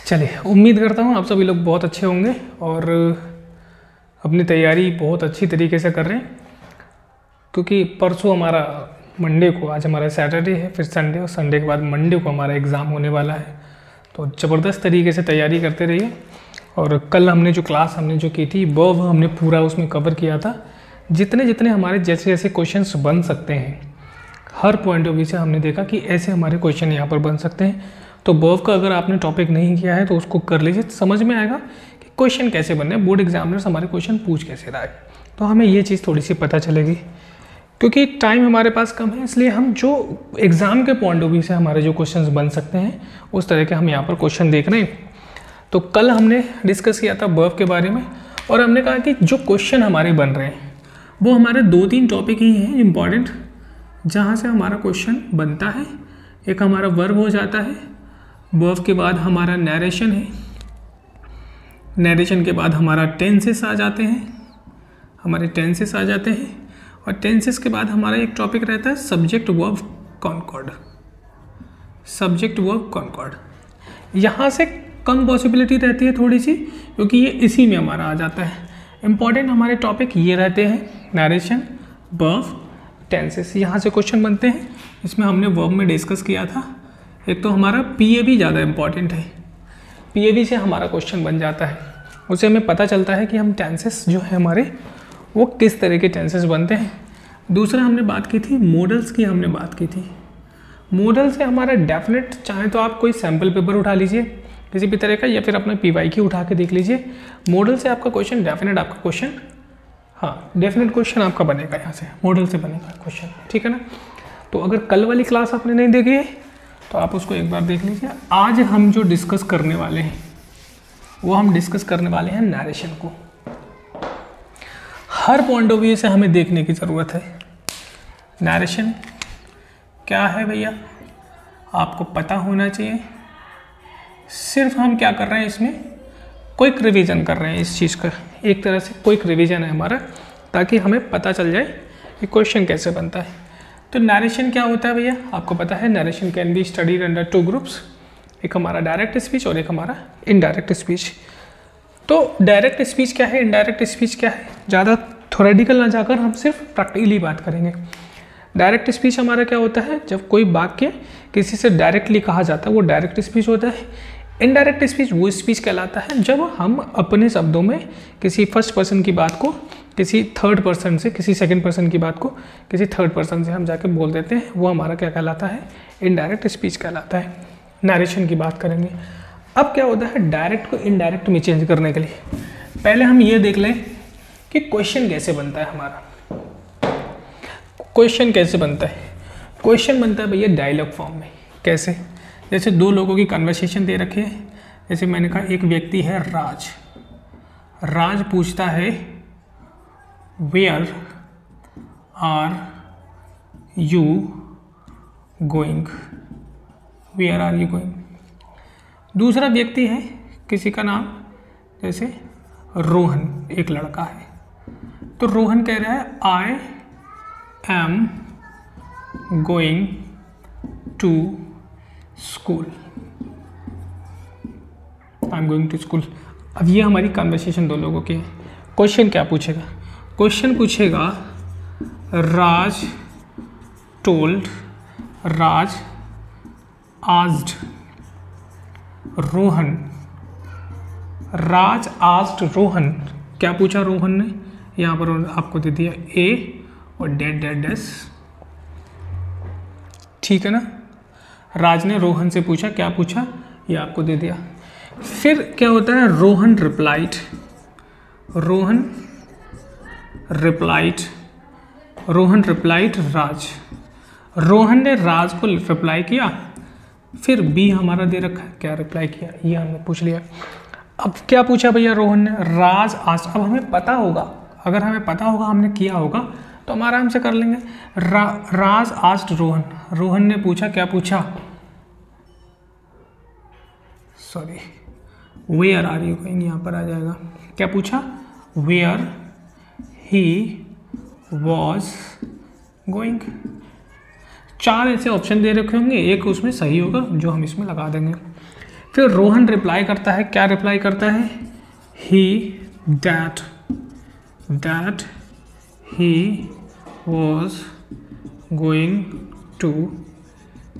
चलिए, उम्मीद करता हूँ आप सभी लोग बहुत अच्छे होंगे और अपनी तैयारी बहुत अच्छी तरीके से कर रहे हैं, क्योंकि परसों हमारा मंडे को, आज हमारा सैटरडे है, फिर संडे, और संडे के बाद मंडे को हमारा एग्ज़ाम होने वाला है। तो ज़बरदस्त तरीके से तैयारी करते रहिए। और कल हमने जो क्लास हमने की थी वो हमने पूरा उसमें कवर किया था। जितने जितने हमारे जैसे जैसे क्वेश्चंस बन सकते हैं, हर पॉइंट ऑफ व्यू से हमने देखा कि ऐसे हमारे क्वेश्चन यहाँ पर बन सकते हैं। तो बर्व का अगर आपने टॉपिक नहीं किया है तो उसको कर लीजिए, समझ में आएगा कि क्वेश्चन कैसे बनने हैं, बोर्ड एग्जामिनर्स हमारे क्वेश्चन पूछ कैसे रहा है। तो हमें ये चीज़ थोड़ी सी पता चलेगी, क्योंकि टाइम हमारे पास कम है, इसलिए हम जो एग्ज़ाम के पॉइंट ऑफ व्यू से हमारे जो क्वेश्चन बन सकते हैं उस तरह के हम यहाँ पर क्वेश्चन देख रहे हैं। तो कल हमने डिस्कस किया था बर्व के बारे में, और हमने कहा कि जो क्वेश्चन हमारे बन रहे हैं वो हमारे 2-3 टॉपिक ही हैं इम्पॉर्टेंट, जहाँ से हमारा क्वेश्चन बनता है। एक हमारा वर्ब हो जाता है, वर्ब के बाद हमारा नरेशन है, नरेशन के बाद हमारा टेंसेस आ जाते हैं, हमारे टेंसेस आ जाते हैं, और टेंसेस के बाद हमारा एक टॉपिक रहता है subject verb concord, subject verb concord. यहाँ से कम पॉसिबिलिटी रहती है थोड़ी सी, क्योंकि ये इसी में हमारा आ जाता है। इंपॉर्टेंट हमारे टॉपिक ये रहते हैं, नरेशन, वर्ब, टेंसेस, यहाँ से क्वेश्चन बनते हैं। इसमें हमने वर्ब में डिस्कस किया था। एक तो हमारा पीएवी ज़्यादा इंपॉर्टेंट है, पीएवी से हमारा क्वेश्चन बन जाता है, उससे हमें पता चलता है कि हम टेंसेस जो है हमारे वो किस तरह के टेंसेस बनते हैं। दूसरा हमने बात की थी मॉडल्स की, हमने बात की थी मॉडल से हमारा डेफिनेट, चाहे तो आप कोई सैम्पल पेपर उठा लीजिए किसी भी तरह का, या फिर अपना PYQ उठा के देख लीजिए। मॉडल से आपका क्वेश्चन डेफिनेट, आपका क्वेश्चन, हाँ डेफिनेट क्वेश्चन आपका बनेगा, यहाँ से मॉडल से बनेगा क्वेश्चन, ठीक है ना। तो अगर कल वाली क्लास आपने नहीं देखी है तो आप उसको एक बार देख लीजिए। आज हम जो डिस्कस करने वाले हैं वो हम डिस्कस करने वाले हैं नरेशन को। हर पॉइंट ऑफ व्यू से हमें देखने की ज़रूरत है। नरेशन क्या है भैया, आपको पता होना चाहिए। सिर्फ हम क्या कर रहे हैं, इसमें क्विक रिवीजन कर रहे हैं इस चीज़ का, एक तरह से क्विक रिवीजन है हमारा, ताकि हमें पता चल जाए कि क्वेश्चन कैसे बनता है। तो नरेशन क्या होता है भैया, आपको पता है narration can be studied under 2 groups, एक हमारा डायरेक्ट स्पीच और एक हमारा इनडायरेक्ट स्पीच। तो डायरेक्ट स्पीच क्या है, इनडायरेक्ट स्पीच क्या है, ज़्यादा थ्योरेटिकल ना जाकर हम सिर्फ प्रैक्टिकली बात करेंगे। डायरेक्ट स्पीच हमारा क्या होता है, जब कोई वाक्य किसी से डायरेक्टली कहा जाता है वो डायरेक्ट स्पीच होता है। इनडायरेक्ट स्पीच वो स्पीच कहलाता है जब हम अपने शब्दों में किसी फर्स्ट पर्सन की बात को किसी थर्ड पर्सन से, किसी सेकंड पर्सन की बात को किसी थर्ड पर्सन से हम जाके बोल देते हैं, वो हमारा क्या कहलाता है, इनडायरेक्ट स्पीच कहलाता है। नरेशन की बात करेंगे। अब क्या होता है डायरेक्ट को इनडायरेक्ट में चेंज करने के लिए, पहले हम ये देख लें कि क्वेश्चन कैसे बनता है हमारा। क्वेश्चन कैसे बनता है, क्वेश्चन बनता है भैया डायलॉग फॉर्म में। कैसे, जैसे 2 लोगों की कन्वर्सेशन दे रखी है, जैसे मैंने कहा एक व्यक्ति है राज, राज पूछता है where are you going, where are you going. दूसरा व्यक्ति है, किसी का नाम जैसे रोहन, एक लड़का है, तो रोहन कह रहा है I am going to school, I am going to school. अब ये हमारी कन्वर्सेशन 2 लोगों की है। क्वेश्चन क्या पूछेगा, क्वेश्चन पूछेगा राज टोल्ड, राज आस्क्ड रोहन, राज आस्क्ड रोहन, क्या पूछा रोहन ने, यहाँ पर आपको दे दिया ए और डेट डेट डेस, ठीक है ना। राज ने रोहन से पूछा, क्या पूछा, ये आपको दे दिया। फिर क्या होता है, Rohan replied, Rohan replied, Rohan replied Raj, Rohan ने राज को रिप्लाई किया। फिर बी हमारा दे रखा है, क्या रिप्लाई किया, ये हमने पूछ लिया। अब क्या पूछा भैया रोहन ने, राज आस्क्ड। अब हमें पता होगा, अगर हमें पता होगा हमने किया होगा तो हम आराम से कर लेंगे। राज आस्क्ड रोहन, रोहन ने पूछा, क्या पूछा, sorry where are you going, यहाँ पर आ जाएगा, क्या पूछा, वेयर ही वॉज गोइंग। 4 ऐसे ऑप्शन दे रखे होंगे, एक उसमें सही होगा जो हम इसमें लगा देंगे। फिर रोहन रिप्लाई करता है, क्या रिप्लाई करता है? He that he was going to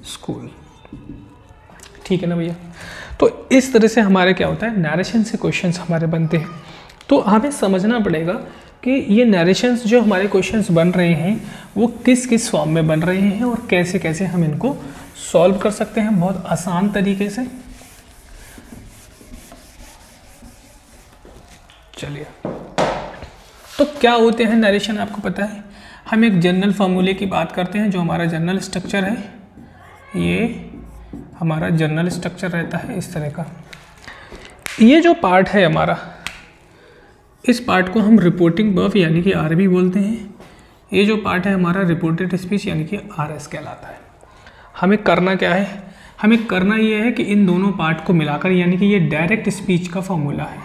school. ठीक है ना भैया? तो इस तरह से हमारे क्या होता है, नरेशन से क्वेश्चंस हमारे बनते हैं। तो हमें समझना पड़ेगा कि ये नरेशंस जो हमारे क्वेश्चंस बन रहे हैं वो किस किस फॉर्म में बन रहे हैं और कैसे कैसे हम इनको सॉल्व कर सकते हैं बहुत आसान तरीके से। चलिए, तो क्या होते हैं नरेशन आपको पता है। हम एक जनरल फार्मूले की बात करते हैं, जो हमारा जनरल स्ट्रक्चर है, ये हमारा जनरल स्ट्रक्चर रहता है इस तरह का। ये जो पार्ट है हमारा, इस पार्ट को हम रिपोर्टिंग वर्ब यानी कि आरवी बोलते हैं। ये जो पार्ट है हमारा रिपोर्टेड स्पीच यानी कि आरएस कहलाता है। हमें करना क्या है? हमें करना ये है कि इन दोनों पार्ट को मिलाकर, यानी कि ये डायरेक्ट स्पीच का फॉर्मूला है,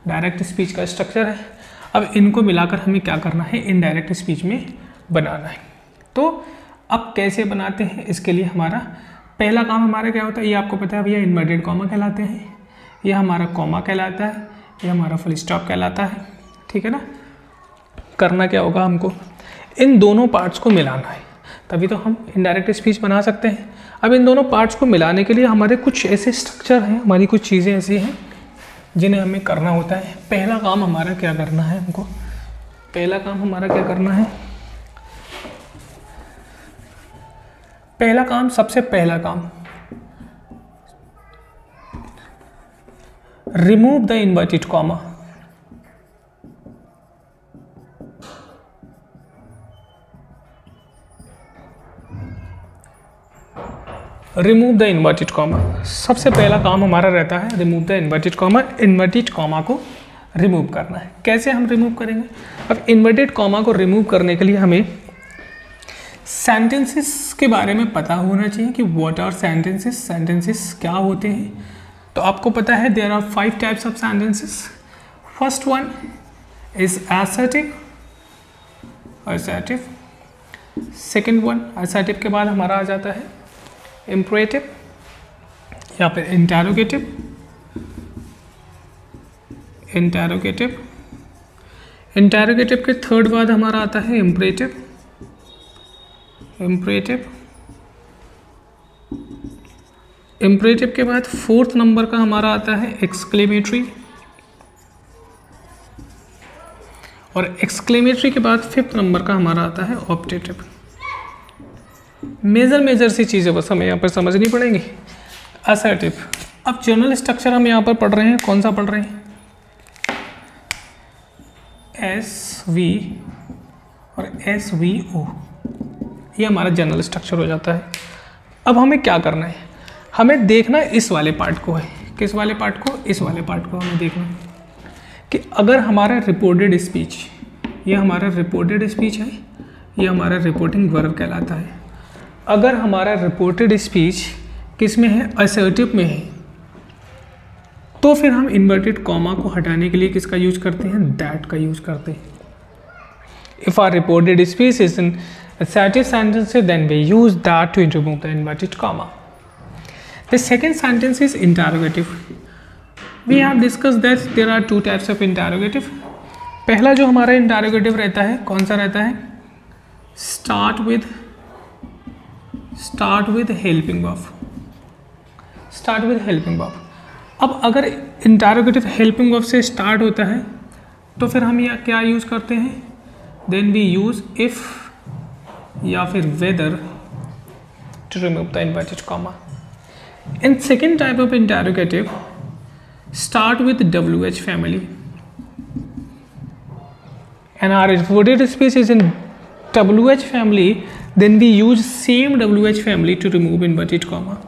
डायरेक्ट स्पीच का स्ट्रक्चर है। अब इनको मिलाकर हमें क्या करना है? इनडायरेक्ट स्पीच में बनाना है। तो अब कैसे बनाते हैं, इसके लिए हमारा पहला काम हमारा क्या होता है, ये आपको पता है भैया, इन्वर्टेड कॉमा कहलाते हैं। ये हमारा कॉमा कहलाता है, ये हमारा फुल स्टॉप कहलाता है। ठीक है ना? करना क्या होगा, हमको इन दोनों पार्ट्स को मिलाना है, तभी तो हम इनडायरेक्ट स्पीच बना सकते हैं। अब इन दोनों पार्ट्स को मिलाने के लिए हमारे कुछ ऐसे स्ट्रक्चर हैं, हमारी कुछ चीज़ें ऐसी हैं जिन्हें हमें करना होता है। पहला काम हमारा क्या करना है, हमको पहला काम हमारा क्या करना है? पहला काम, सबसे पहला काम, remove the inverted comma. Remove the inverted comma, सबसे पहला काम हमारा रहता है remove the inverted comma. Inverted comma को रिमूव करना है। कैसे हम रिमूव करेंगे? अब इन्वर्टेड कॉमा को रिमूव करने के लिए हमें सेंटेंसेस के बारे में पता होना चाहिए कि व्हाट आर सेंटेंसेस, सेंटेंसेस क्या होते हैं। तो आपको पता है there are 5 types of sentences. First one is assertive, assertive. Second one, assertive के बाद हमारा आ जाता है इम्परेटिव या फिर इंटरोगेटिव, इंटरोगेटिव। इंटरोगेटिव के थर्ड बाद हमारा आता है इम्परेटिव, इम्परेटिव। इम्परेटिव के बाद फोर्थ नंबर का हमारा आता है एक्सक्लेमेटरी, और एक्सक्लेमेटरी के बाद फिफ्थ नंबर का हमारा आता है ऑप्टेटिव। मेजर सी चीज़ें बस हमें यहाँ पर समझनी पड़ेंगी। असर्टिव, अब जनरल स्ट्रक्चर हम यहाँ पर पढ़ रहे हैं, कौन सा पढ़ रहे हैं? एस वी और एस वी ओ, ये हमारा जनरल स्ट्रक्चर हो जाता है। अब हमें क्या करना है? हमें देखना इस वाले पार्ट को है। किस वाले पार्ट को? इस वाले पार्ट को हमें देखना कि अगर हमारा रिपोर्टेड स्पीच, ये हमारा रिपोर्टेड स्पीच है, ये हमारा रिपोर्टिंग वर्ब कहलाता है। अगर हमारा रिपोर्टेड स्पीच किस में है? असर्टिव में है, तो फिर हम इन्वर्टेड कॉमा को हटाने के लिए किसका यूज करते हैं? दैट का यूज करते हैं। If our reported speech is in assertive sentences, then we use that to remove the inverted comma. The second sentence is interrogative. We have discussed that there are 2 types of interrogative. पहला जो हमारा interrogative रहता है, कौन सा रहता है? Start with helping verb. Start with helping verb. अब अगर interrogative helping verb से start होता है, तो फिर हम यहाँ क्या यूज करते हैं? Then we use if या फिर whether to remove the inverted comma. In second type of interrogative, start with WH family. And our reported speech is in WH family, then we use same WH family to remove inverted comma.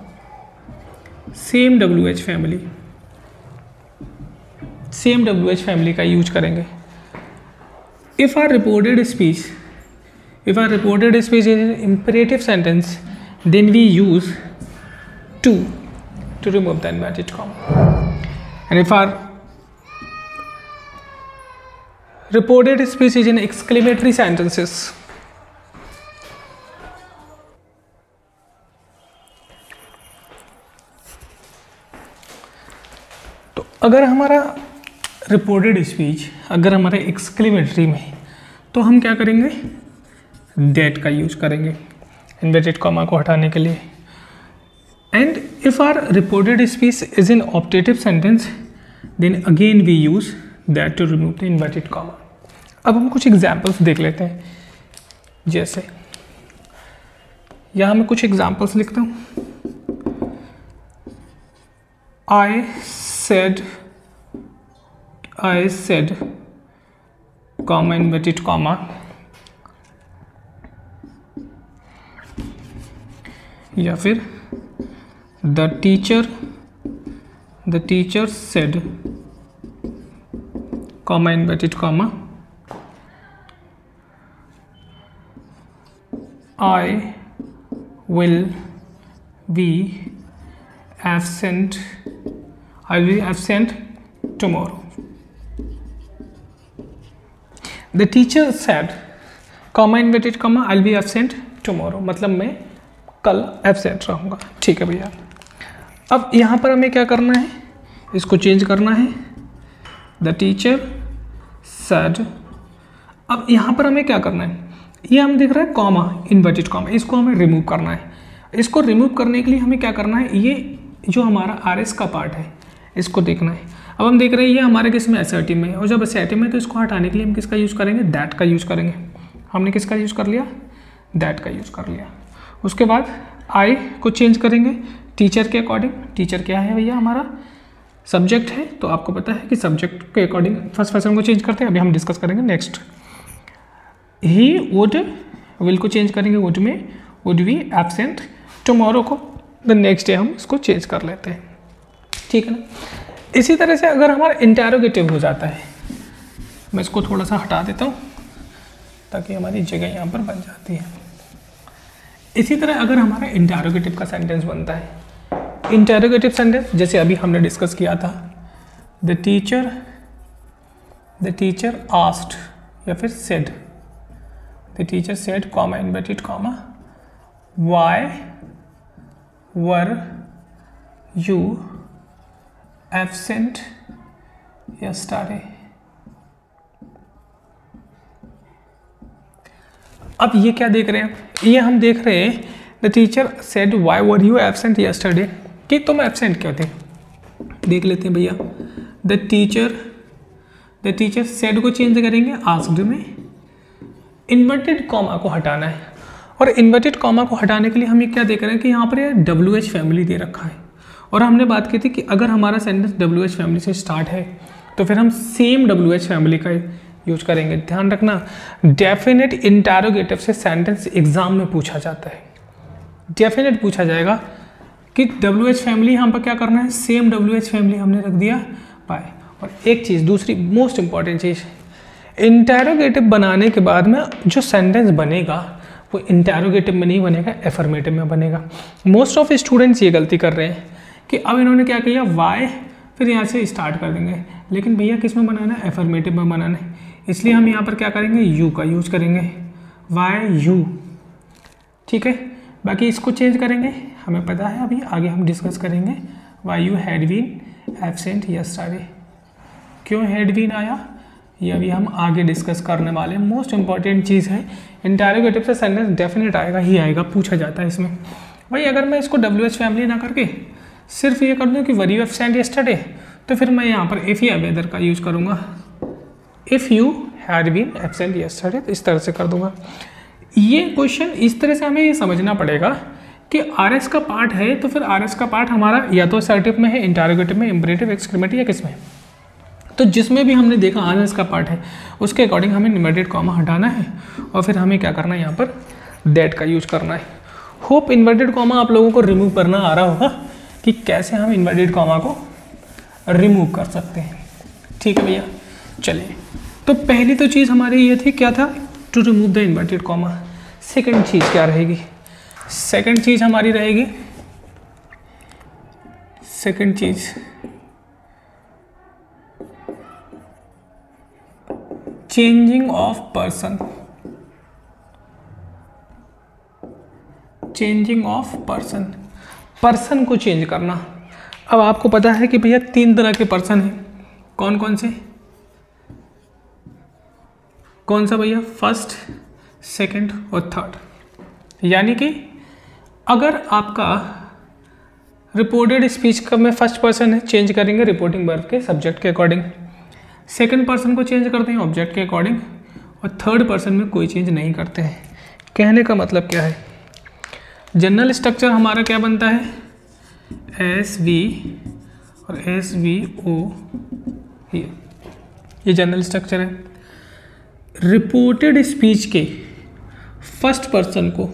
Same WH family, same WH family का use करेंगे। If our reported speech is an imperative sentence, then we use to remove the inverted comma. And if our reported speech is in exclamatory sentences, अगर हमारा reported speech अगर हमारे exclamatory में है तो हम क्या करेंगे, दैट का यूज करेंगे इन्वर्टेड कॉमा को हटाने के लिए। And if our reported speech is in optative sentence then again we use that to remove the inverted comma. अब हम कुछ एग्जाम्पल्स देख लेते हैं, जैसे यहाँ मैं कुछ एग्जाम्पल्स लिखता हूँ। I said comma inverted comma या फिर the teacher said comma inverted comma I will be absent tomorrow. The teacher said comma inverted comma I'll be absent tomorrow, मतलब मैं कल एब्सेंट रहूँगा। ठीक है भैया, अब यहाँ पर हमें क्या करना है, इसको चेंज करना है। The teacher said, अब यहाँ पर हमें क्या करना है, ये हम देख रहे हैं कॉमा इन्वर्टेड कॉमा, इसको हमें रिमूव करना है। इसको रिमूव करने के लिए हमें क्या करना है, ये जो हमारा आर एस का पार्ट है इसको देखना है। अब हम देख रहे हैं ये हमारे किस में, असर्टिव में, और जब असर्टिव में तो इसको हटाने के लिए हम किसका यूज़ करेंगे, दैट का यूज़ करेंगे। हमने किसका यूज़ कर लिया, दैट का यूज़ कर लिया। उसके बाद आई को चेंज करेंगे टीचर के अकॉर्डिंग। टीचर क्या है भैया, हमारा सब्जेक्ट है, तो आपको पता है कि सब्जेक्ट के अकॉर्डिंग फर्स्ट पर्सन को चेंज करते हैं। अभी हम डिस्कस करेंगे नेक्स्ट। ही वुड, विल को चेंज करेंगे वुड में, वुड बी एब्सेंट टुमारो को द नेक्स्ट डे हम इसको चेंज कर लेते हैं। ठीक है ना। इसी तरह से अगर हमारा इंटेरोगेटिव हो जाता है, मैं इसको थोड़ा सा हटा देता हूँ ताकि हमारी जगह यहाँ पर बन जाती है। इसी तरह अगर हमारा इंटेरोगेटिव का सेंटेंस बनता है, इंटेरोगेटिव सेंटेंस जैसे अभी हमने डिस्कस किया था, द टीचर आस्क्ड या फिर said, the teacher said comma inverted comma why were you absent yesterday. अब ये क्या देख रहे हैं, ये हम देख रहे हैं the teacher said why were you absent yesterday, कि तुम एब्सेंट क्यों थे। देख लेते हैं भैया, द टीचर सेड को चेंज करेंगे आस्क्ड में, इन्वर्टेड कॉमा को हटाना है। और इन्वर्टेड कॉमा को हटाने के लिए हम ये क्या देख रहे हैं कि यहाँ पर ये WH फैमिली दे रखा है, और हमने बात की थी कि अगर हमारा सेंटेंस WH फैमिली से स्टार्ट है तो फिर हम सेम WH फैमिली का यूज करेंगे। ध्यान रखना, डेफिनेट इंटेरोगेटिव से सेंटेंस एग्जाम में पूछा जाता है, डेफिनेट पूछा जाएगा कि WH फैमिली यहाँ पर क्या करना है, सेम WH फैमिली हमने रख दिया बाय। और एक चीज़ दूसरी मोस्ट इंपॉर्टेंट चीज़, इंटेरोगेटिव बनाने के बाद में जो सेंटेंस बनेगा वो इंटेरोगेटिव में नहीं बनेगा, एफर्मेटिव में बनेगा। मोस्ट ऑफ स्टूडेंट्स ये गलती कर रहे हैं कि अब इन्होंने क्या किया, वाई फिर यहाँ से स्टार्ट कर देंगे, लेकिन भैया किस में बनाना है, एफर्मेटिव में बनाना है। इसलिए हम यहाँ पर क्या करेंगे, यू का यूज करेंगे, वाई यू। ठीक है, बाकी इसको चेंज करेंगे, हमें पता है, अभी आगे हम डिस्कस करेंगे। Why you had been absent yesterday, क्यों हैड बीन आया ये अभी हम आगे डिस्कस करने वाले हैं। मोस्ट इंपॉर्टेंट चीज़ है, इंटेरोगेटिव से सेंटेंस डेफिनेट आएगा ही आएगा, पूछा जाता है इसमें। भाई अगर मैं इसको WH फैमिली ना करके सिर्फ ये कर दूँ कि वर यू एब्सेंट यस्टरडे, तो फिर मैं यहाँ पर इफ़ या वेदर का यूज करूँगा, if you had been absent yesterday, तो इस तरह से कर दूँगा। ये क्वेश्चन इस तरह से हमें ये समझना पड़ेगा कि RS का पार्ट है, तो फिर RS का पार्ट हमारा या तो असर्टिव में है, इंटेरोगेटिव में, इम्परेटिव, एक्सक्लेमेटिव, या किस में। तो जिसमें भी हमने देखा RS का पार्ट है उसके अकॉर्डिंग हमें इन्वर्टेड कॉमा हटाना है, और फिर हमें क्या करना है, यहाँ पर दैट का यूज करना है। होप इन्वर्टेड कॉमा आप लोगों को रिमूव करना आ रहा होगा कि कैसे हम इन्वर्टेड कॉमा को रिमूव कर सकते हैं। ठीक है भैया, चलिए। तो पहली तो चीज़ हमारी ये थी, क्या था, to remove the inverted comma. Second चीज़ क्या रहेगी, सेकंड चीज़ हमारी रहेगी, सेकंड चीज़ changing of person, changing of person, person को चेंज करना। अब आपको पता है कि भैया 3 तरह के पर्सन हैं, कौन कौन से? कौन सा भैया? फर्स्ट, सेकंड और थर्ड। यानी कि अगर आपका रिपोर्टेड स्पीच का में फर्स्ट पर्सन है, चेंज करेंगे रिपोर्टिंग वर्ब के सब्जेक्ट के अकॉर्डिंग, सेकंड पर्सन को चेंज करते हैं ऑब्जेक्ट के अकॉर्डिंग, और थर्ड पर्सन में कोई चेंज नहीं करते हैं। कहने का मतलब क्या है? जनरल स्ट्रक्चर हमारा क्या बनता है? एस वी और एस वी ओ, ये जनरल स्ट्रक्चर है। रिपोर्टेड स्पीच के फर्स्ट पर्सन को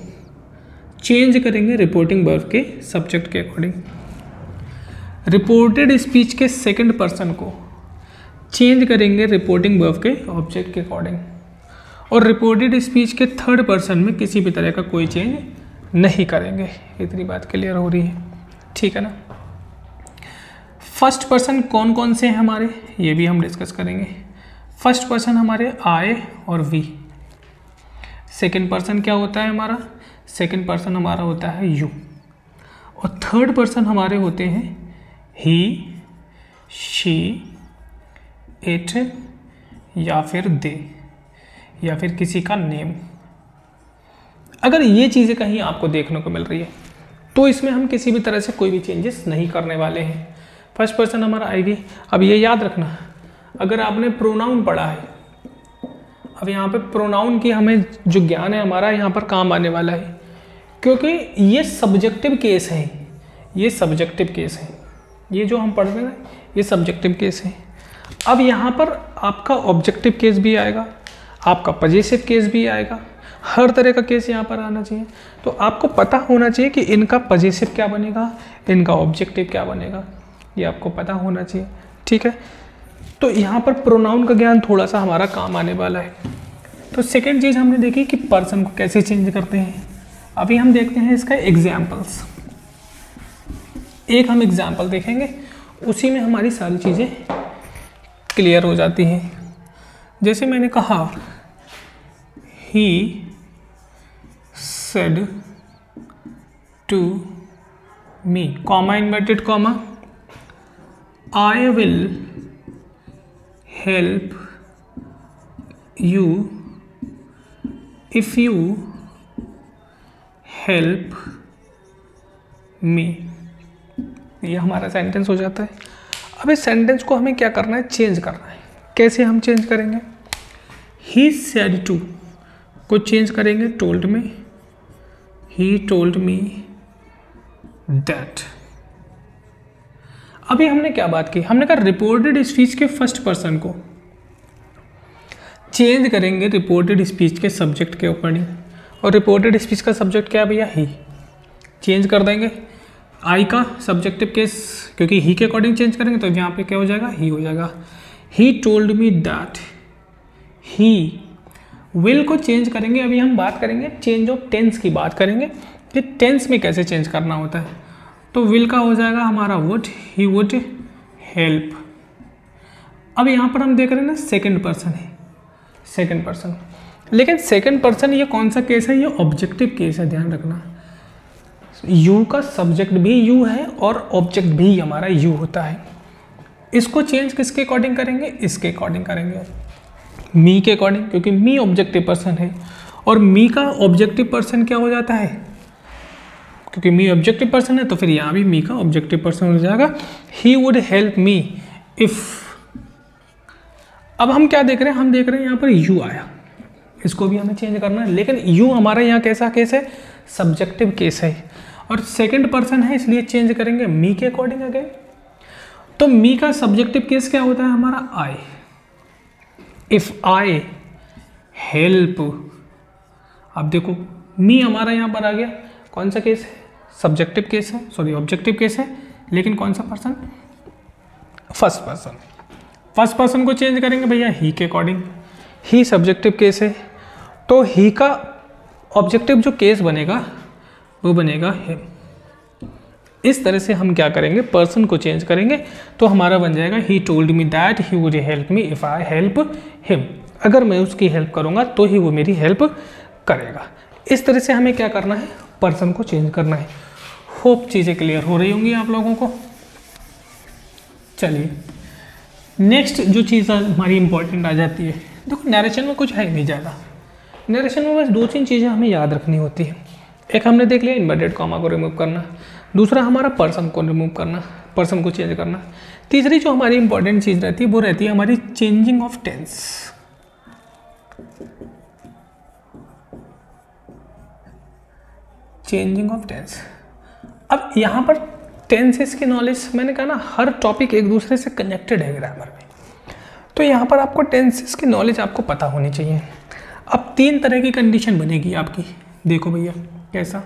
चेंज करेंगे रिपोर्टिंग वर्ब के सब्जेक्ट के अकॉर्डिंग, रिपोर्टेड स्पीच के सेकंड पर्सन को चेंज करेंगे रिपोर्टिंग वर्ब के ऑब्जेक्ट के अकॉर्डिंग, और रिपोर्टेड स्पीच के थर्ड पर्सन में किसी भी तरह का कोई चेंज नहीं करेंगे। इतनी बात क्लियर हो रही है, ठीक है ना? फर्स्ट पर्सन कौन कौन से हैं हमारे, ये भी हम डिस्कस करेंगे। फर्स्ट पर्सन हमारे आई और वी। सेकंड पर्सन क्या होता है हमारा? सेकंड पर्सन हमारा होता है यू, और थर्ड पर्सन हमारे होते हैं ही, शी, इट या फिर दे, या फिर किसी का नेम। अगर ये चीज़ें कहीं आपको देखने को मिल रही है तो इसमें हम किसी भी तरह से कोई भी चेंजेस नहीं करने वाले हैं। फर्स्ट पर्सन हमारा आई वी। अब ये याद रखना, अगर आपने प्रोनाउन पढ़ा है, अब यहाँ पे प्रोनाउन की हमें जो ज्ञान है हमारा यहाँ पर काम आने वाला है, क्योंकि ये सब्जेक्टिव केस है, ये सब्जेक्टिव केस है, ये जो हम पढ़ रहे हैं ये सब्जेक्टिव केस है। अब यहाँ पर आपका ऑब्जेक्टिव केस भी आएगा, आपका पजेसिव केस भी आएगा, हर तरह का केस यहाँ पर आना चाहिए। तो आपको पता होना चाहिए कि इनका पजेसिव क्या बनेगा, इनका ऑब्जेक्टिव क्या बनेगा, ये आपको पता होना चाहिए, ठीक है? तो यहाँ पर प्रोनाउन का ज्ञान थोड़ा सा हमारा काम आने वाला है। तो सेकेंड चीज़ हमने देखी कि पर्सन को कैसे चेंज करते हैं। अभी हम देखते हैं इसका एग्जाम्पल्स। एक हम एग्जाम्पल देखेंगे, उसी में हमारी सारी चीज़ें क्लियर हो जाती हैं। जैसे मैंने कहा, ही said to me, comma inverted comma, I will help you if you help me। ये हमारा सेंटेंस हो जाता है। अब इस सेंटेंस को हमें क्या करना है? चेंज करना है। कैसे हम चेंज करेंगे? he said to को चेंज करेंगे told में, he told me that। अभी हमने क्या बात की? हमने कहा रिपोर्टेड स्पीच के फर्स्ट पर्सन को चेंज करेंगे रिपोर्टेड स्पीच के सब्जेक्ट के अकॉर्डिंग, और रिपोर्टेड स्पीच का सब्जेक्ट क्या है भैया? ही। चेंज कर देंगे आई का सब्जेक्टिव केस, क्योंकि ही के अकॉर्डिंग चेंज करेंगे तो यहाँ पे क्या हो जाएगा? ही हो जाएगा। He told me that. He. Will को चेंज करेंगे। अभी हम बात करेंगे चेंज ऑफ टेंस की बात करेंगे कि टेंस में कैसे चेंज करना होता है। तो विल का हो जाएगा हमारा वुड, ही वुड हेल्प। अब यहाँ पर हम देख रहे हैं ना सेकंड पर्सन है, सेकंड पर्सन। लेकिन सेकंड पर्सन ये कौन सा केस है? ये ऑब्जेक्टिव केस है, ध्यान रखना। यू का सब्जेक्ट भी यू है और ऑब्जेक्ट भी हमारा यू होता है। इसको चेंज किसके अकॉर्डिंग करेंगे? इसके अकॉर्डिंग करेंगे, मी के अकॉर्डिंग, क्योंकि मी ऑब्जेक्टिव पर्सन है। और मी का ऑब्जेक्टिव पर्सन क्या हो जाता है? क्योंकि मी ऑब्जेक्टिव पर्सन है तो फिर यहाँ भी मी का ऑब्जेक्टिव पर्सन हो जाएगा। He would help me if. अब हम क्या देख रहे हैं? हम देख रहे हैं यहाँ पर यू आया, इसको भी हमें चेंज करना है। लेकिन यू हमारा यहाँ कैसा केस है? सब्जेक्टिव केस है, और सेकंड पर्सन है, इसलिए चेंज करेंगे मी के अकॉर्डिंग अगेन। तो मी का सब्जेक्टिव केस क्या होता है हमारा? आई। If I help. अब देखो मी हमारा यहाँ पर आ गया, कौन सा केस है? सब्जेक्टिव केस है, सॉरी ऑब्जेक्टिव केस है, लेकिन कौन सा person? First person. First person को चेंज करेंगे भैया ही के अकॉर्डिंग। ही सब्जेक्टिव केस है, तो ही का ऑब्जेक्टिव जो केस बनेगा वो बनेगा हिम। इस तरह से हम क्या करेंगे? पर्सन को चेंज करेंगे, तो हमारा बन जाएगा he told me that he would help me if I help him. अगर मैं उसकी हेल्प करूँगा तो ही वो मेरी हेल्प करेगा। इस तरह से हमें क्या करना है? पर्सन को चेंज करना है। होप चीज़ें क्लियर हो रही होंगी आप लोगों को। चलिए नेक्स्ट जो चीज़ हमारी इंपॉर्टेंट आ जाती है, देखो नरेशन में कुछ है नहीं ज़्यादा, नरेशन में बस 2-3 चीज़ें हमें याद रखनी होती है। एक हमने देख लिया इन्वर्टेड कॉमा को रिमूव करना, दूसरा हमारा पर्सन को रिमूव करना, पर्सन को चेंज करना, तीसरी जो हमारी इंपॉर्टेंट चीज़ रहती है वो रहती है हमारी changing of tense. Changing of tense. अब यहाँ पर टेंसेस की नॉलेज, मैंने कहा ना हर टॉपिक एक दूसरे से कनेक्टेड है ग्रामर में, तो यहाँ पर आपको टेंसेस की नॉलेज आपको पता होनी चाहिए। अब 3 तरह की कंडीशन बनेगी आपकी, देखो भैया कैसा,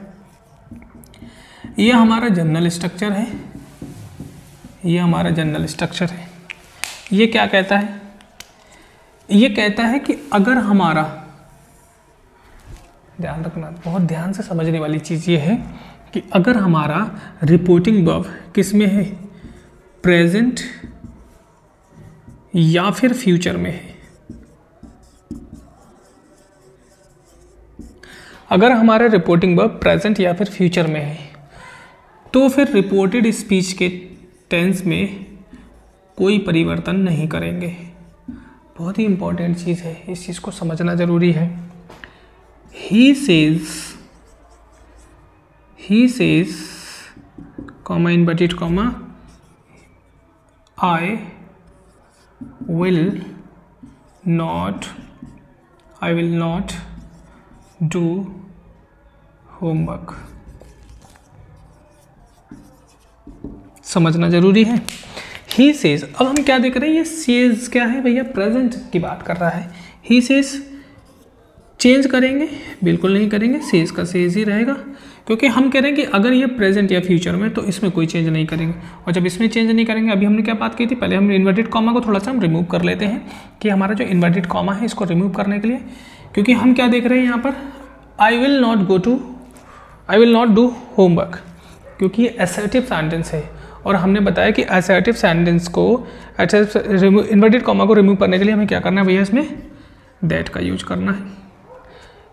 ये हमारा जनरल स्ट्रक्चर है, ये हमारा जनरल स्ट्रक्चर है। ये क्या कहता है, ये कहता है कि अगर हमारा, ध्यान रखना बहुत ध्यान से समझने वाली चीज़ ये है कि अगर हमारा रिपोर्टिंग वर्ब किस में है, प्रेजेंट या फिर फ्यूचर में है, अगर हमारा रिपोर्टिंग वर्ब प्रेजेंट या फिर फ्यूचर में है तो फिर रिपोर्टेड स्पीच के टेंस में कोई परिवर्तन नहीं करेंगे। बहुत ही इंपॉर्टेंट चीज़ है, इस चीज़ को समझना ज़रूरी है। He says comma inverted comma I will not do homework. समझना जरूरी है। ही सेज, अब हम क्या देख रहे हैं, ये सेज क्या है भैया, प्रेजेंट की बात कर रहा है। ही सेज चेंज करेंगे, बिल्कुल नहीं करेंगे, सेज का सेज ही रहेगा, क्योंकि हम कह रहे हैं कि अगर ये प्रेजेंट या फ्यूचर में तो इसमें कोई चेंज नहीं करेंगे। और जब इसमें चेंज नहीं करेंगे, अभी हमने क्या बात की थी, पहले हम इन्वर्टेड कॉमा को थोड़ा सा हम रिमूव कर लेते हैं कि हमारा जो इन्वर्टेड कॉमा है इसको रिमूव करने के लिए, क्योंकि हम क्या देख रहे हैं यहाँ पर, I will not do homework, क्योंकि ये असर्टिव सेंटेंस है और हमने बताया कि असर्टिव सेंटेंस को इन्वर्टेड कॉमा को रिमूव करने के लिए हमें क्या करना है भैया, इसमें दैट का यूज करना है।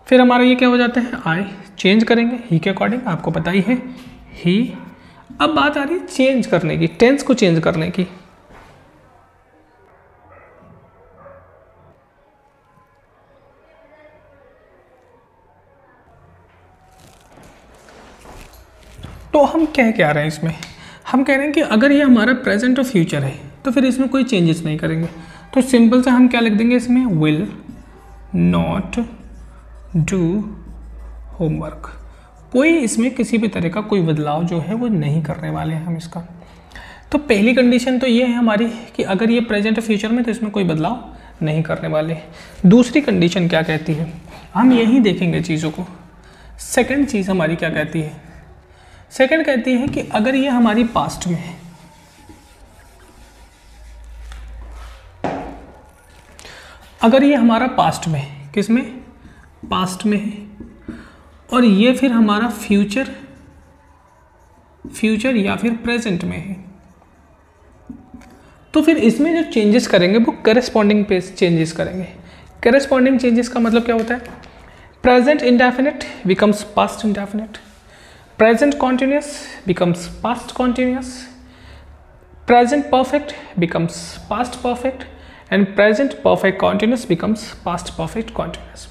फिर हमारा ये क्या हो जाता है, आई चेंज करेंगे ही के अकॉर्डिंग, आपको पता ही है ही। अब बात आ रही है चेंज करने की, टेंस को चेंज करने की। तो हम क्या रहे हैं इसमें, हम कह रहे हैं कि अगर ये हमारा प्रेजेंट और फ्यूचर है तो फिर इसमें कोई चेंजेस नहीं करेंगे। तो सिंपल से हम क्या लिख देंगे इसमें, विल नॉट डू होमवर्क। कोई इसमें किसी भी तरह का कोई बदलाव जो है वो नहीं करने वाले हैं हम इसका। तो पहली कंडीशन तो ये है हमारी कि अगर ये प्रेजेंट और फ्यूचर में तो इसमें कोई बदलाव नहीं करने वाले। दूसरी कंडीशन क्या कहती है, हम यही देखेंगे चीज़ों को। सेकंड चीज़ हमारी क्या कहती है, सेकंड कहती है कि अगर ये हमारी पास्ट में है, अगर ये हमारा पास्ट में है, किस में, पास्ट में है, और ये फिर हमारा फ्यूचर या फिर प्रेजेंट में है, तो फिर इसमें जो चेंजेस करेंगे वो करेस्पॉन्डिंग पे चेंजेस करेंगे। करेस्पॉन्डिंग चेंजेस का मतलब क्या होता है, present indefinite becomes past indefinite, present continuous becomes past continuous, present perfect becomes past perfect, and present perfect continuous becomes past perfect continuous।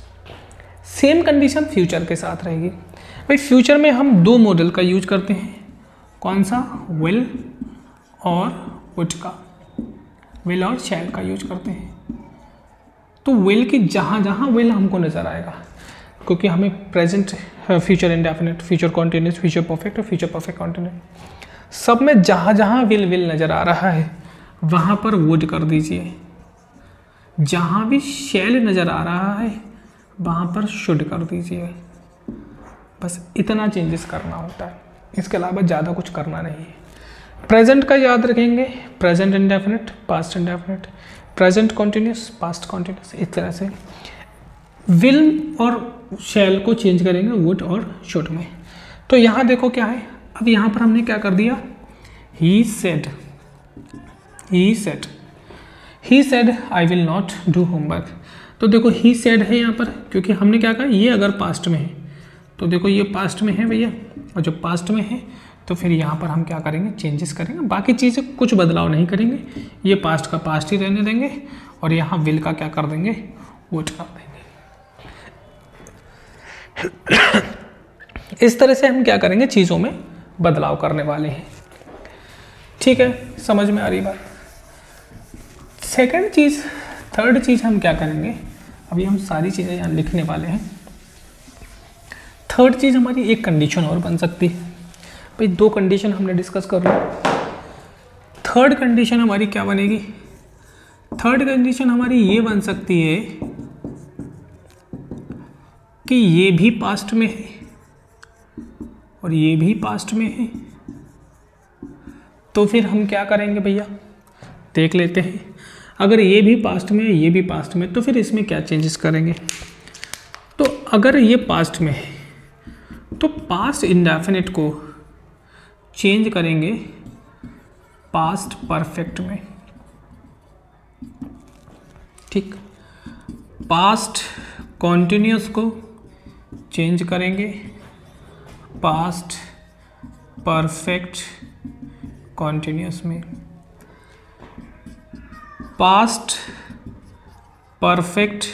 Same condition future के साथ रहेगी। भाई फ्यूचर में हम 2 मॉडल का यूज करते हैं, कौन सा, will और would का, will और shall का यूज करते हैं। तो will की जहाँ जहाँ will हमको नज़र आएगा, क्योंकि हमें present, future indefinite, future continuous, future perfect और फ्यूचर परफेक्ट कॉन्टिन्यूस, सब में जहाँ जहाँ विल नज़र आ रहा है वहाँ पर वुड कर दीजिए, जहाँ भी शैल नज़र आ रहा है वहाँ पर शुड कर दीजिए। बस इतना चेंजेस करना होता है, इसके अलावा ज़्यादा कुछ करना नहीं है। प्रेजेंट का याद रखेंगे, present indefinite, past indefinite, present continuous, past continuous, इस तरह से विल और शैल को चेंज करेंगे वुड और शुड में। तो यहाँ देखो क्या है, अब यहाँ पर हमने क्या कर दिया, he said I will not do homework. तो देखो ही सेड है यहाँ पर, क्योंकि हमने क्या कहा, ये अगर पास्ट में है तो देखो ये पास्ट में है भैया, और जब पास्ट में है तो फिर यहाँ पर हम क्या करेंगे, चेंजेस करेंगे, बाकी चीज़ें कुछ बदलाव नहीं करेंगे, ये पास्ट का पास्ट ही रहने देंगे और यहाँ विल का क्या कर देंगे, वुड कर देंगे। इस तरह से हम क्या करेंगे, चीज़ों में बदलाव करने वाले हैं। ठीक है, समझ में आ रही बात। थर्ड चीज़ हम क्या करेंगे, अभी हम सारी चीज़ें यहाँ लिखने वाले हैं। थर्ड चीज़ हमारी एक कंडीशन और बन सकती है भाई, 2 कंडीशन हमने डिस्कस कर ली। थर्ड कंडीशन हमारी क्या बनेगी, थर्ड कंडीशन हमारी ये बन सकती है कि ये भी पास्ट में है और ये भी पास्ट में है। तो फिर हम क्या करेंगे भैया, देख लेते हैं। अगर ये भी पास्ट में है, ये भी पास्ट में, तो फिर इसमें क्या चेंजेस करेंगे। तो अगर ये पास्ट में है तो पास्ट इंडेफिनिट को चेंज करेंगे पास्ट परफेक्ट में। ठीक, पास्ट कॉन्टिन्यूस को चेंज करेंगे पास्ट परफेक्ट कॉन्टिन्यूस में। पास्ट परफेक्ट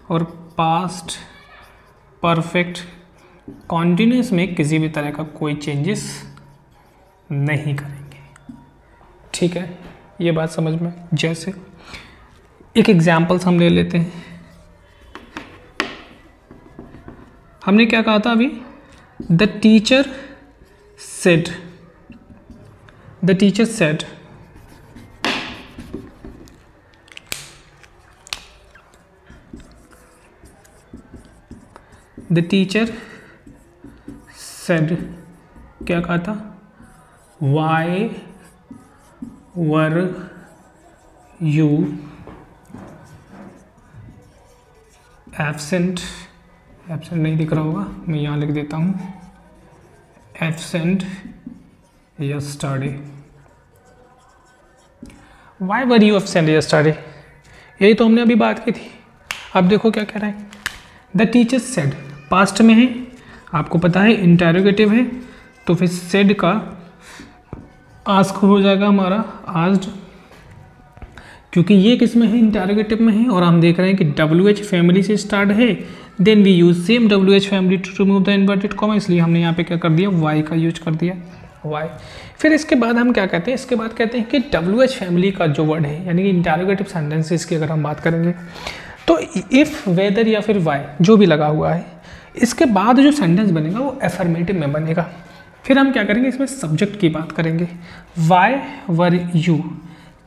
और पास्ट परफेक्ट कॉन्टिन्यूस में किसी भी तरह का कोई चेंजेस नहीं करेंगे। ठीक है, ये बात समझ में। जैसे एक एग्जाम्पल्स हम ले लेते हैं। हमने क्या कहा था अभी, the teacher said, the teacher said, the teacher said, क्या कहा था, why were you absent, absent नहीं दिख रहा होगा, मैं यहाँ लिख देता हूँ, absent yesterday. Why were you absent yesterday, यही तो हमने अभी बात की थी। अब देखो क्या कह रहा है, द टीचर सेड, पास्ट में है, आपको पता है इंटेरोगेटिव है, तो फिर सेड का आस्क हो जाएगा हमारा आस्क्ड, क्योंकि ये किस में है, इंटेरोगेटिव में है, और हम देख रहे हैं कि WH फैमिली से स्टार्ट है, then we use same WH family to remove the inverted comma, इसलिए हमने यहाँ पे क्या कर दिया, वाई का यूज कर दिया, वाई। फिर इसके बाद हम क्या कहते हैं, इसके बाद कहते हैं कि WH फैमिली का जो वर्ड है, यानी कि इंटेरोगेटिव सेंटेंसेस की अगर हम बात करेंगे, तो इफ़, वेदर या फिर वाई जो भी लगा हुआ है, इसके बाद जो सेंटेंस बनेगा वो एफर्मेटिव में बनेगा। फिर हम क्या करेंगे, इसमें सब्जेक्ट की बात करेंगे, वाई वर यू,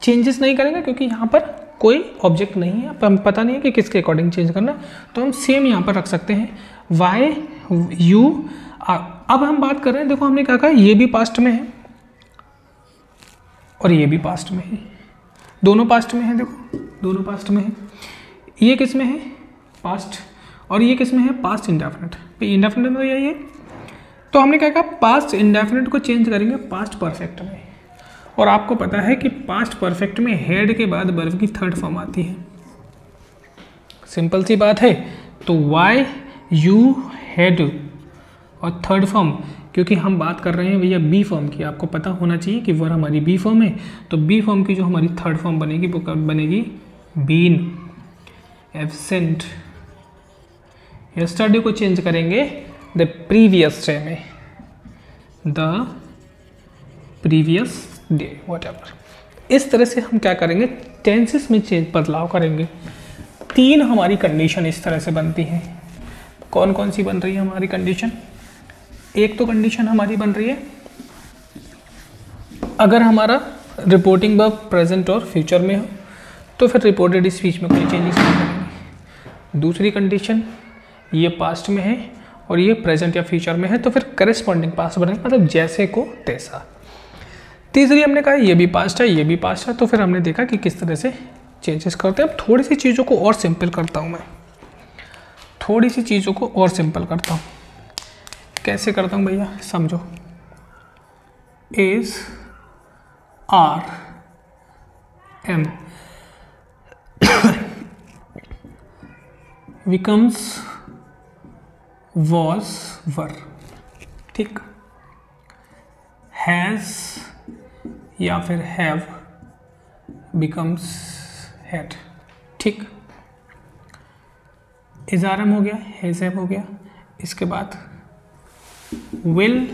चेंजेस नहीं करेंगे क्योंकि यहाँ पर कोई ऑब्जेक्ट नहीं है, अब हमें पता नहीं है कि किसके अकॉर्डिंग चेंज करना, तो हम सेम यहाँ पर रख सकते हैं, वाई यू। अब हम बात कर रहे हैं, देखो हमने क्या कहा, ये भी पास्ट में है और ये भी पास्ट में है, दोनों पास्ट में है, देखो दोनों पास्ट में है। ये किस में है, पास्ट, और ये किस में है, पास्ट इंडेफिनिट। इंडेफिनिट में यही है, तो हमने क्या कहा, पास्ट इंडेफिनिट को चेंज करेंगे पास्ट परफेक्ट में। और आपको पता है कि पास्ट परफेक्ट में हेड के बाद वर्ब की थर्ड फॉर्म आती है, सिंपल सी बात है। तो वाई यू हेड और थर्ड फॉर्म, क्योंकि हम बात कर रहे हैं भैया बी फॉर्म की, आपको पता होना चाहिए कि वर्ब हमारी बी फॉर्म है, तो बी फॉर्म की जो हमारी थर्ड फॉर्म बनेगी वो कब बनेगी, बीन, एब्सेंट। यस्टरडे को चेंज करेंगे द प्रीवियस डे में, द प्रीवियस डे, व्हाटएवर। इस तरह से हम क्या करेंगे, टेंसेस में चेंज, बदलाव करेंगे। 3 हमारी कंडीशन इस तरह से बनती हैं। कौन कौन सी बन रही है हमारी कंडीशन, एक तो कंडीशन हमारी बन रही है अगर हमारा रिपोर्टिंग वर्ब प्रेजेंट और फ्यूचर में हो तो फिर रिपोर्टेड स्पीच में कोई चेंजेस नहीं करेंगे। दूसरी कंडीशन, ये पास्ट में है और ये प्रेजेंट या फ्यूचर में है, तो फिर करेस्पॉन्डिंग पास्ट बनेगा, मतलब जैसे को तैसा। तीसरी हमने कहा ये भी पास्ट है, ये भी पास्ट है, तो फिर हमने देखा कि किस तरह से चेंजेस करते हैं। अब थोड़ी सी चीज़ों को और सिंपल करता हूँ मैं, थोड़ी सी चीज़ों को और सिंपल करता हूँ। कैसे करता हूँ भैया, समझो। Is, are, am becomes was, were। ठीक, हैज़ या फिर हैव बिकम्स हैड। ठीक, इज आर एम हो गया, हैज़ हैव हो गया। इसके बाद will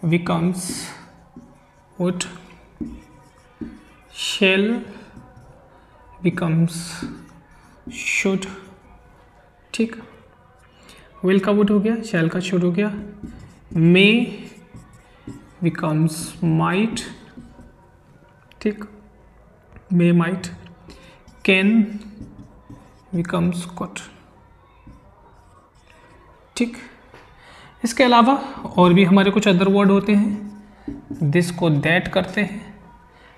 becomes would, shall becomes should. ठीक, विल का वुड हो गया, शैल का शुड हो गया। May becomes might. ठीक, may might. Can becomes could. ठीक, इसके अलावा और भी हमारे कुछ अदर वर्ड होते हैं। दिस को दैट करते हैं,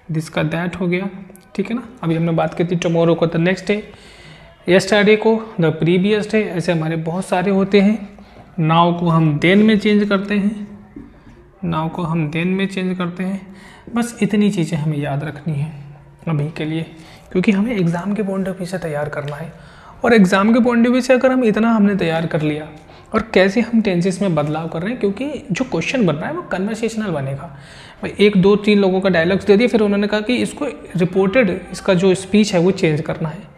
दिस का दैट हो गया। ठीक है ना, अभी हमने बात की थी टुमारो को द नेक्स्ट डे, यस्टरडे को द प्रीवियस डे, ऐसे हमारे बहुत सारे होते हैं। नाउ को हम देन में चेंज करते हैं, नाउ को हम देन में चेंज करते हैं। बस इतनी चीज़ें हमें याद रखनी है अभी के लिए, क्योंकि हमें एग्ज़ाम के पॉइंट ऑफ व्यू से तैयार करना है। और एग्ज़ाम के पॉइंट ऑफ व्यू से अगर हम इतना हमने तैयार कर लिया, और कैसे हम टेंसेस में बदलाव कर रहे हैं, क्योंकि जो क्वेश्चन बन रहा है वो कन्वर्सेशनल बनेगा। भाई 1 2 3 लोगों का डायलॉग्स दे दिया, फिर उन्होंने कहा कि इसको रिपोर्टेड, इसका जो स्पीच है वो चेंज करना है।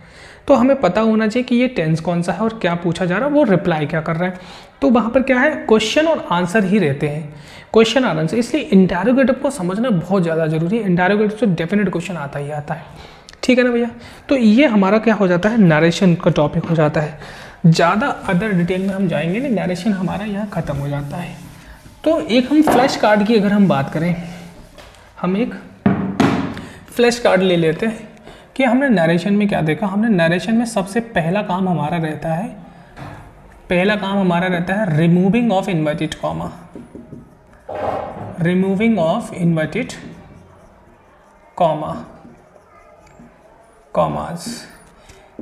तो हमें पता होना चाहिए कि ये टेंस कौन सा है और क्या पूछा जा रहा है, वो रिप्लाई क्या कर रहा है। तो वहाँ पर क्या है, क्वेश्चन और आंसर ही रहते हैं, क्वेश्चन और आंसर। इसलिए इंटरोगेटिव को समझना बहुत ज़्यादा जरूरी है। इंटरोगेटिव से डेफिनेट क्वेश्चन आता ही आता है। ठीक है ना भैया, तो ये हमारा क्या हो जाता है, नरेशन का टॉपिक हो जाता है। ज़्यादा अदर डिटेल में हम जाएंगे नहीं, नरेशन हमारा यहाँ ख़त्म हो जाता है। तो एक हम फ्लैश कार्ड की अगर हम बात करें, हम एक फ्लैश कार्ड ले लेते हैं कि हमने नरेशन में क्या देखा। हमने नरेशन में सबसे पहला काम हमारा रहता है removing of inverted comma, removing of inverted commas.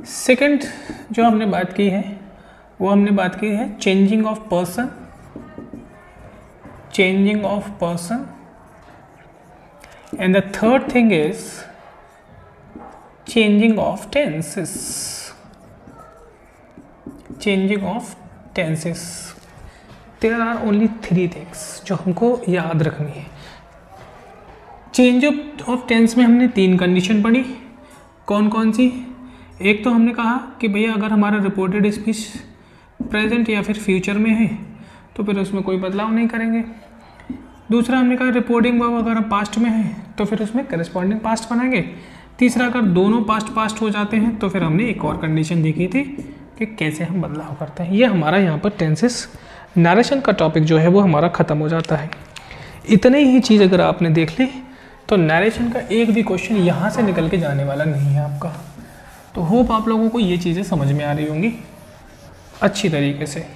Second जो हमने बात की है वो हमने बात की है changing of person, changing of person. And the third thing is changing of tenses, changing of tenses। There are only 3 things जो हमको याद रखनी है। चेंज ऑफ टेंस में हमने 3 कंडीशन पढ़ी, कौन कौन सी। एक तो हमने कहा कि भैया अगर हमारा रिपोर्टेड स्पीच प्रेजेंट या फिर फ्यूचर में है तो फिर उसमें कोई बदलाव नहीं करेंगे। दूसरा हमने कहा रिपोर्टिंग वर्ब अगर पास्ट में है तो फिर उसमें करस्पॉन्डिंग पास्ट बनाएंगे। तीसरा अगर दोनों पास्ट हो जाते हैं तो फिर हमने एक और कंडीशन देखी थी कि कैसे हम बदलाव करते हैं। ये हमारा यहाँ पर टेंसेस नरेशन का टॉपिक जो है वो हमारा ख़त्म हो जाता है। इतने ही चीज़ अगर आपने देख ली तो नरेशन का एक भी क्वेश्चन यहाँ से निकल के जाने वाला नहीं है आपका। तो होप आप लोगों को ये चीज़ें समझ में आ रही होंगी अच्छी तरीके से।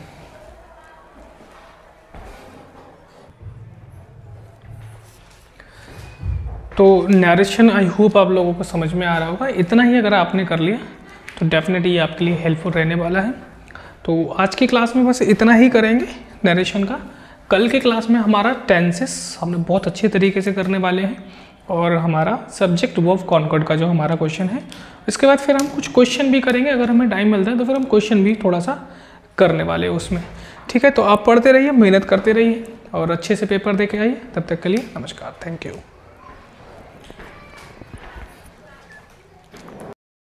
तो नरेशन आई होप आप लोगों को समझ में आ रहा होगा। इतना ही अगर आपने कर लिया तो डेफिनेटली ये आपके लिए हेल्पफुल रहने वाला है। तो आज की क्लास में बस इतना ही करेंगे नरेशन का। कल के क्लास में हमारा टेंसेस हमने बहुत अच्छे तरीके से करने वाले हैं और हमारा सब्जेक्ट वर्ब कॉन्कॉर्ड का जो हमारा क्वेश्चन है, इसके बाद फिर हम कुछ क्वेश्चन भी करेंगे। अगर हमें टाइम मिलता है तो फिर हम क्वेश्चन भी थोड़ा सा करने वाले हैं उसमें। ठीक है, तो आप पढ़ते रहिए, मेहनत करते रहिए और अच्छे से पेपर दे के आइए। तब तक के लिए नमस्कार, थैंक यू।